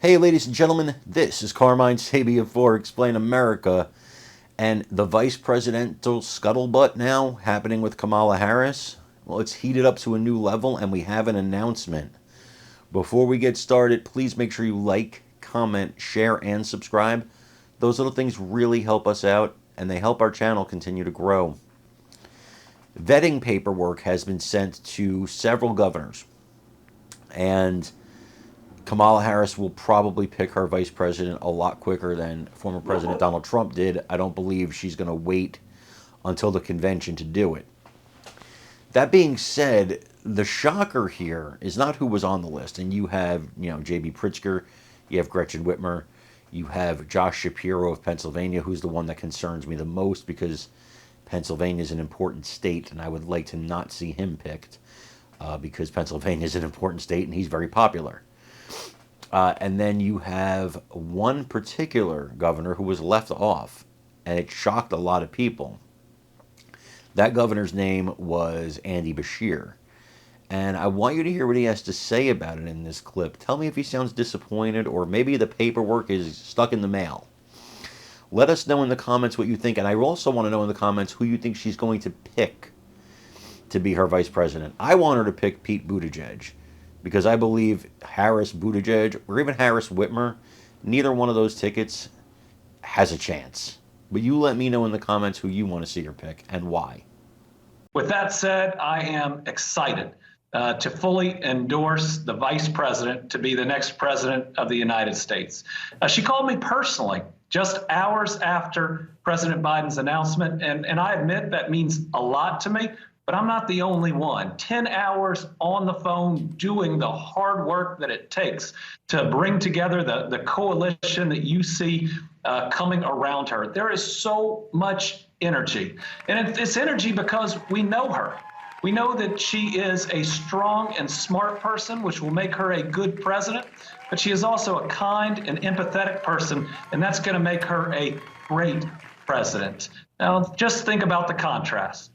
Hey, ladies and gentlemen, this is Carmine Sabia for Explain America, and the vice presidential scuttlebutt now happening with Kamala Harris. Well, it's heated up to a new level, and we have an announcement. Before we get started, please make sure you like, comment, share, and subscribe. Those little things really help us out, and they help our channel continue to grow. Vetting paperwork has been sent to several governors, and Kamala Harris will probably pick her vice president a lot quicker than former President Donald Trump did. I don't believe she's going to wait until the convention to do it. That being said, the shocker here is not who was on the list. And you have, J.B. Pritzker, you have Gretchen Whitmer, you have Josh Shapiro of Pennsylvania, who's the one that concerns me the most because Pennsylvania is an important state, and I would like to not see him picked because Pennsylvania is an important state and he's very popular. And then you have one particular governor who was left off, and it shocked a lot of people. That governor's name was Andy Beshear. And I want you to hear what he has to say about it in this clip. Tell me if he sounds disappointed, or maybe the paperwork is stuck in the mail. Let us know in the comments what you think, and I also want to know in the comments who you think she's going to pick to be her vice president. I want her to pick Pete Buttigieg, because I believe Harris Buttigieg, or even Harris Whitmer, neither one of those tickets has a chance. But you let me know in the comments who you want to see her pick and why. With that said, I am excited to fully endorse the vice president to be the next president of the United States. She called me personally just hours after President Biden's announcement, and I admit that means a lot to me. But I'm not the only one. 10 hours on the phone doing the hard work that it takes to bring together the coalition that you see coming around her. There is so much energy. And it's energy because we know her. We know that she is a strong and smart person, which will make her a good president. But she is also a kind and empathetic person, and that's going to make her a great president. Now, just think about the contrast.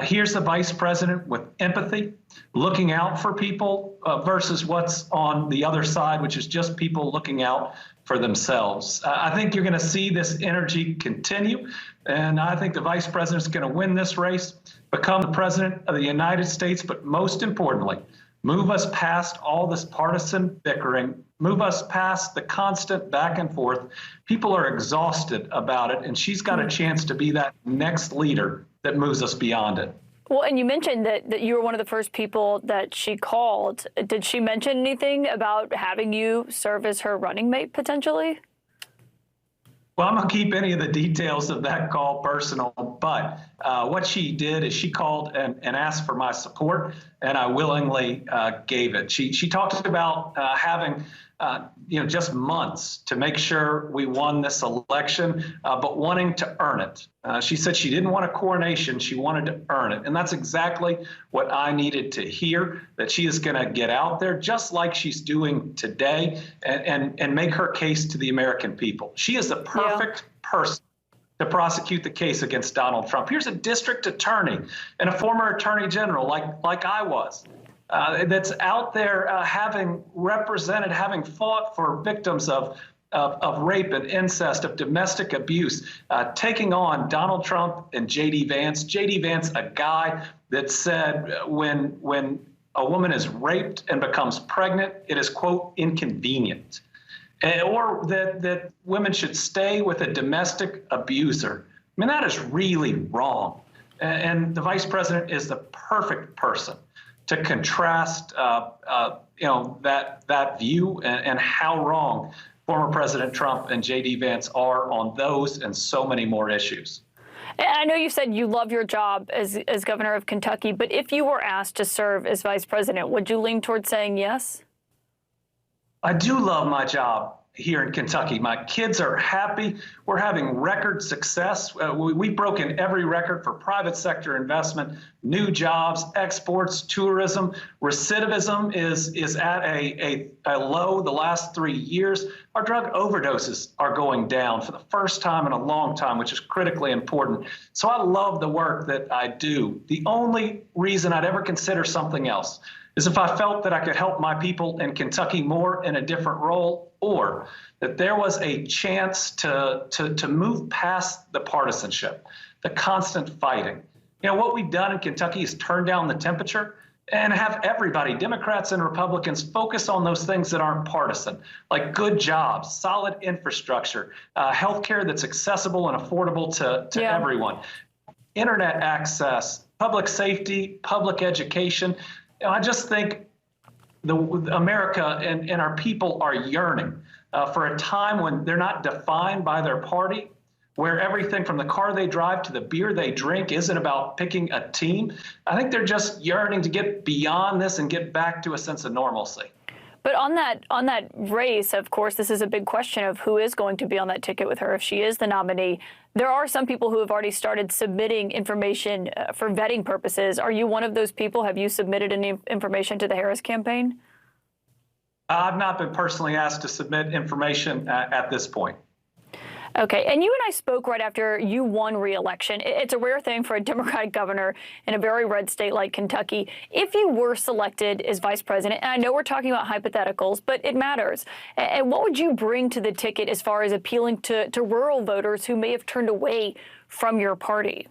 Here's the vice president with empathy, looking out for people versus what's on the other side, which is just people looking out for themselves. I think you're going to see this energy continue, and I think the vice president is going to win this race, become the president of the United States, but most importantly, move us past all this partisan bickering, move us past the constant back and forth. People are exhausted about it, and she's got a chance to be that next leader that moves us beyond it. Well, and you mentioned that you were one of the first people that she called. Did she mention anything about having you serve as her running mate potentially? Well, I'm going to keep any of the details of that call personal, but what she did is she called and asked for my support, and I willingly gave it. She talked about having just months to make sure we won this election, but wanting to earn it. She said she didn't want a coronation, she wanted to earn it. And that's exactly what I needed to hear, that she is going to get out there just like she's doing today and make her case to the American people. She is the perfect person to prosecute the case against Donald Trump. Here's a district attorney and a former attorney general like I was. That's out there having represented, having fought for victims of rape and incest, of domestic abuse, taking on Donald Trump and J.D. Vance. J.D. Vance, a guy that said when a woman is raped and becomes pregnant, it is, quote, inconvenient. Or that women should stay with a domestic abuser. I mean, that is really wrong. And the vice president is the perfect person to contrast, that view and how wrong former President Trump and J.D. Vance are on those and so many more issues. I know you said you love your job as governor of Kentucky, but if you were asked to serve as vice president, would you lean towards saying yes? I do love my job here in Kentucky. My kids are happy. We're having record success. We've broken every record for private sector investment, new jobs, exports, tourism. Recidivism is at a low the last 3 years. Our drug overdoses are going down for the first time in a long time, which is critically important. So I love the work that I do. The only reason I'd ever consider something else is if I felt that I could help my people in Kentucky more in a different role. or that there was a chance to move past the partisanship, the constant fighting. What we've done in Kentucky is turn down the temperature and have everybody, Democrats and Republicans, focus on those things that aren't partisan, like good jobs, solid infrastructure, healthcare that's accessible and affordable to everyone, internet access, public safety, public education. I just think America and our people are yearning for a time when they're not defined by their party, where everything from the car they drive to the beer they drink isn't about picking a team. I think they're just yearning to get beyond this and get back to a sense of normalcy. But on that race, of course, this is a big question of who is going to be on that ticket with her if she is the nominee. There are some people who have already started submitting information for vetting purposes. Are you one of those people? Have you submitted any information to the Harris campaign? I've not been personally asked to submit information at this point. Okay, and you and I spoke right after you won re-election. It's a rare thing for a Democratic governor in a very red state like Kentucky. If you were selected as vice president, and I know we're talking about hypotheticals, but it matters, and what would you bring to the ticket as far as appealing to rural voters who may have turned away from your party?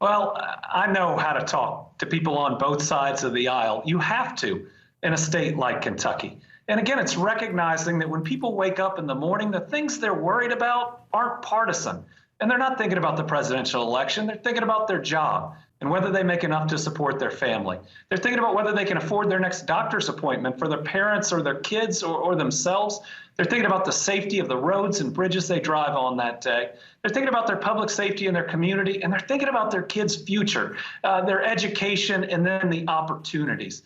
Well, I know how to talk to people on both sides of the aisle. You have to in a state like Kentucky. And again, it's recognizing that when people wake up in the morning, the things they're worried about aren't partisan. And they're not thinking about the presidential election. They're thinking about their job and whether they make enough to support their family. They're thinking about whether they can afford their next doctor's appointment for their parents or their kids or themselves. They're thinking about the safety of the roads and bridges they drive on that day. They're thinking about their public safety in their community, and they're thinking about their kids' future, their education, and then the opportunities.